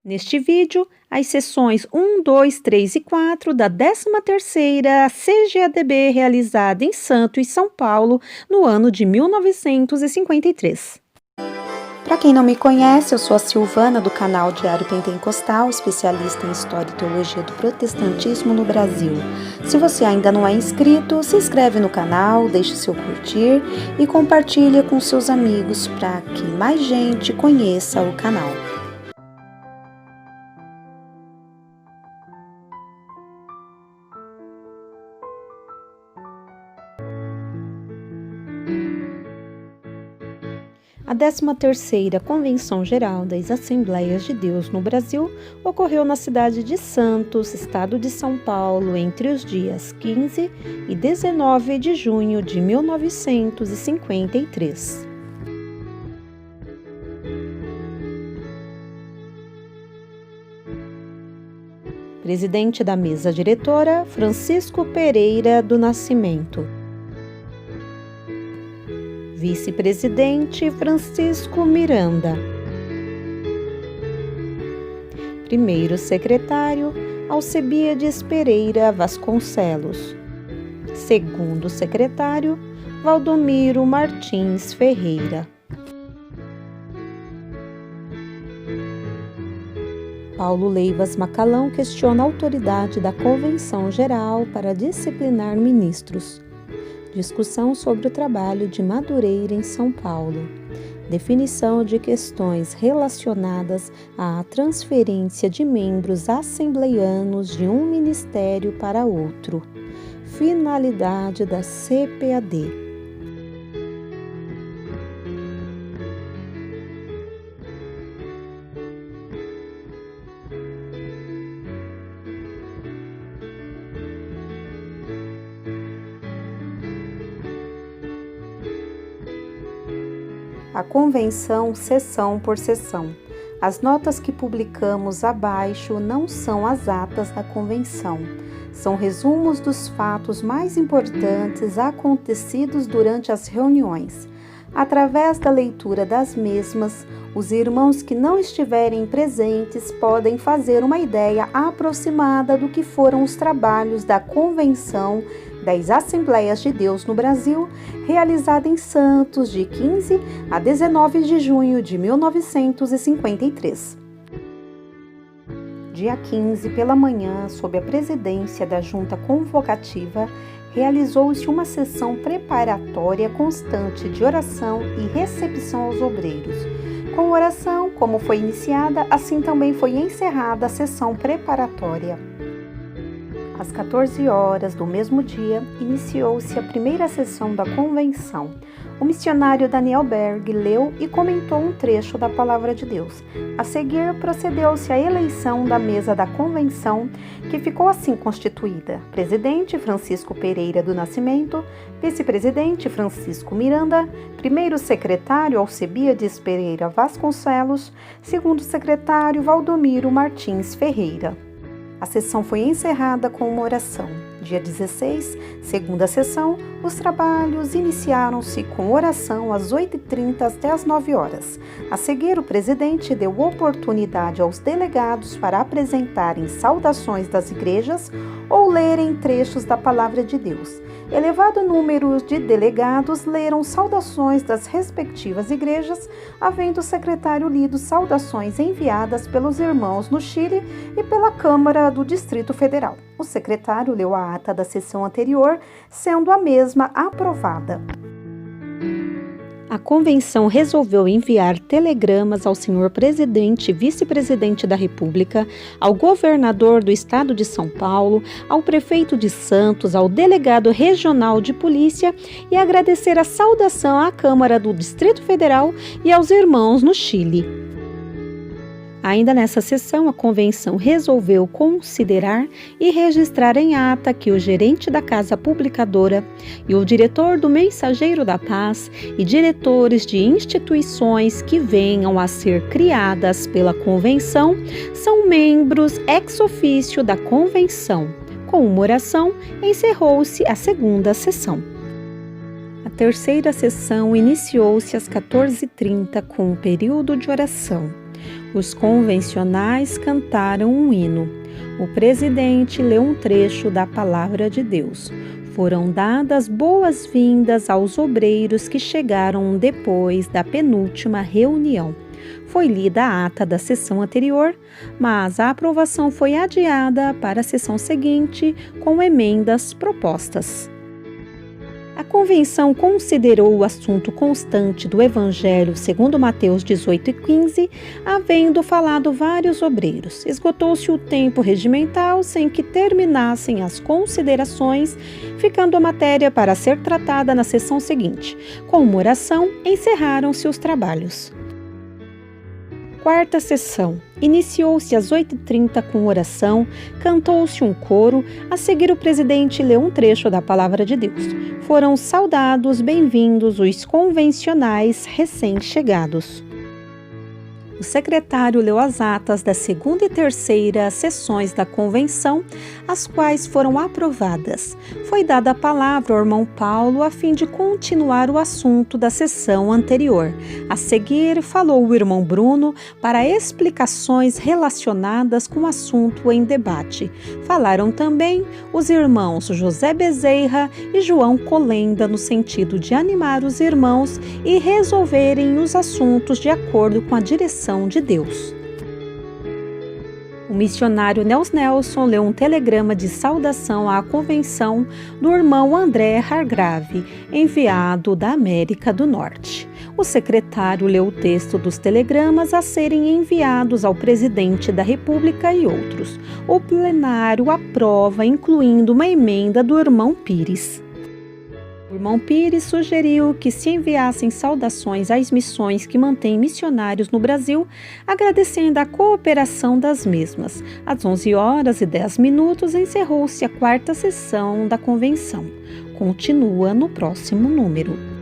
Neste vídeo, as sessões 1, 2, 3 e 4 da 13ª CGADB realizada em Santos, São Paulo, no ano de 1953. Para quem não me conhece, eu sou a Silvana do canal Diário Pentecostal, especialista em História e Teologia do Protestantismo no Brasil. Se você ainda não é inscrito, se inscreve no canal, deixe seu curtir e compartilhe com seus amigos para que mais gente conheça o canal. A 13ª Convenção Geral das Assembleias de Deus no Brasil ocorreu na cidade de Santos, estado de São Paulo, entre os dias 15 e 19 de junho de 1953. Presidente da mesa diretora, Francisco Pereira do Nascimento. Vice-presidente, Francisco Miranda. Primeiro secretário, Alcebiades Pereira Vasconcelos. Segundo secretário, Valdomiro Martins Ferreira. Paulo Leivas Macalão questiona a autoridade da Convenção Geral para disciplinar ministros. Discussão sobre o trabalho de Madureira em São Paulo. Definição de questões relacionadas à transferência de membros assembleianos de um ministério para outro. Finalidade da CPAD. A convenção, sessão por sessão. As notas que publicamos abaixo não são as atas da convenção. São resumos dos fatos mais importantes acontecidos durante as reuniões. Através da leitura das mesmas, os irmãos que não estiverem presentes podem fazer uma ideia aproximada do que foram os trabalhos da Convenção das Assembleias de Deus no Brasil, realizada em Santos de 15 a 19 de junho de 1953. Dia 15, pela manhã, sob a presidência da Junta Convocativa, realizou-se uma sessão preparatória constante de oração e recepção aos obreiros. Com oração, como foi iniciada, assim também foi encerrada a sessão preparatória. Às 14 horas do mesmo dia, iniciou-se a primeira sessão da convenção. O missionário Daniel Berg leu e comentou um trecho da Palavra de Deus. A seguir, procedeu-se à eleição da mesa da convenção, que ficou assim constituída: presidente Francisco Pereira do Nascimento, vice-presidente Francisco Miranda, primeiro secretário Alcebiades Pereira Vasconcelos, segundo secretário Valdomiro Martins Ferreira. A sessão foi encerrada com uma oração. Dia 16, segunda sessão, os trabalhos iniciaram-se com oração às 8h30 até às 9 horas. A seguir, o presidente deu oportunidade aos delegados para apresentarem saudações das igrejas ou lerem trechos da Palavra de Deus. Elevado número de delegados leram saudações das respectivas igrejas, havendo o secretário lido saudações enviadas pelos irmãos no Chile e pela Câmara do Distrito Federal. O secretário leu a ata da sessão anterior, sendo a mesma aprovada. A convenção resolveu enviar telegramas ao senhor presidente e vice-presidente da República, ao governador do estado de São Paulo, ao prefeito de Santos, ao delegado regional de polícia e agradecer a saudação à Câmara do Distrito Federal e aos irmãos no Chile. Ainda nessa sessão, a convenção resolveu considerar e registrar em ata que o gerente da casa publicadora e o diretor do Mensageiro da Paz e diretores de instituições que venham a ser criadas pela convenção são membros ex officio da convenção. Com uma oração, encerrou-se a segunda sessão. A terceira sessão iniciou-se às 14h30 com um período de oração. Os convencionais cantaram um hino. O presidente leu um trecho da Palavra de Deus. Foram dadas boas-vindas aos obreiros que chegaram depois da penúltima reunião. Foi lida a ata da sessão anterior, mas a aprovação foi adiada para a sessão seguinte com emendas propostas. A convenção considerou o assunto constante do Evangelho segundo Mateus 18:15, havendo falado vários obreiros. Esgotou-se o tempo regimental sem que terminassem as considerações, ficando a matéria para ser tratada na sessão seguinte. Com uma oração, encerraram-se os trabalhos. Quarta sessão. Iniciou-se às 8h30 com oração, cantou-se um coro, a seguir o presidente leu um trecho da Palavra de Deus. Foram saudados, bem-vindos os convencionais recém-chegados. O secretário leu as atas da segunda e terceira sessões da convenção, as quais foram aprovadas. Foi dada a palavra ao irmão Paulo a fim de continuar o assunto da sessão anterior. A seguir, falou o irmão Bruno para explicações relacionadas com o assunto em debate. Falaram também os irmãos José Bezerra e João Colenda no sentido de animar os irmãos e resolverem os assuntos de acordo com a direção de Deus. O missionário Nelson leu um telegrama de saudação à convenção do irmão André Hargrave, enviado da América do Norte. O secretário leu o texto dos telegramas a serem enviados ao presidente da República e outros. O plenário aprova, incluindo uma emenda do irmão Pires. O irmão Pires sugeriu que se enviassem saudações às missões que mantêm missionários no Brasil, agradecendo a cooperação das mesmas. Às 11h10 encerrou-se a quarta sessão da convenção. Continua no próximo número.